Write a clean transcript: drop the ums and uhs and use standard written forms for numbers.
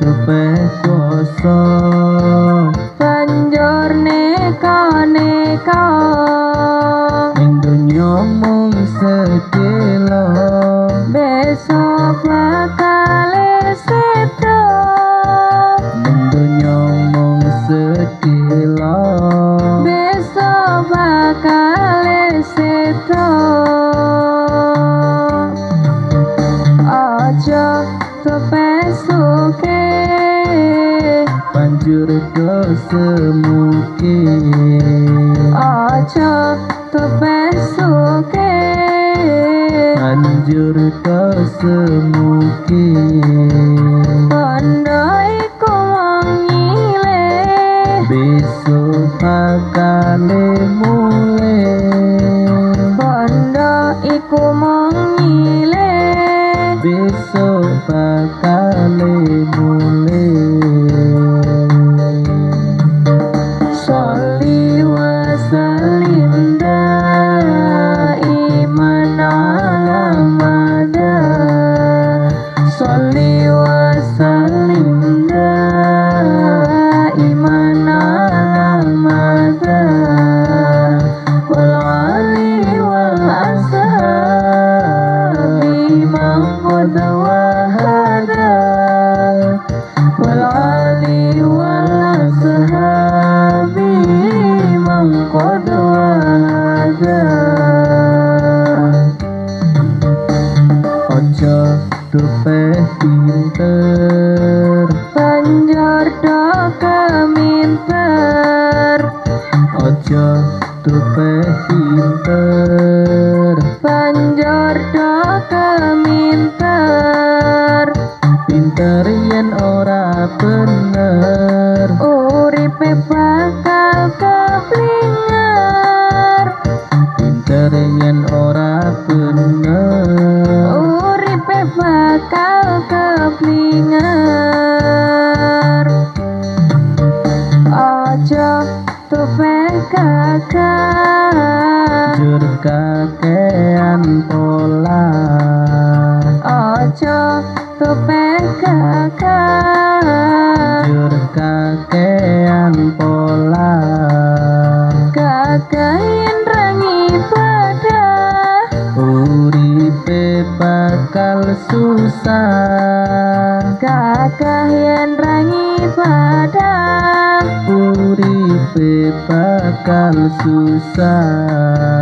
tepeh kuasa banjur neka-neka ning donya mung sedelo besok bakal sedo ning donya mung sedelo besok bakal sedo aja tepeh suke banjur kesemuke aja tepeh suke banjur kesemuke bondo iku mongile besok bakale mule bondo iku mongile besok bakale mule sholli wa sallim daiman ala mada sholli wa sallim daiman ala mada wal ali wal ashabi man qad wahada wal ali wal ashabi man qad wahada aja tepeh pinter banjur do keminter aja tepeh pinter banjur do keminter pinter yen ora bener uripe bakal keblinger pinter yen ora bener uripe bakal keblinger aja tepeh gagah jur kakean pola aja tepeh gagah jur kakean pola gagah yen rangi ibadah uripe bakal susah gagah yen rangi ibadah uripe bakal susah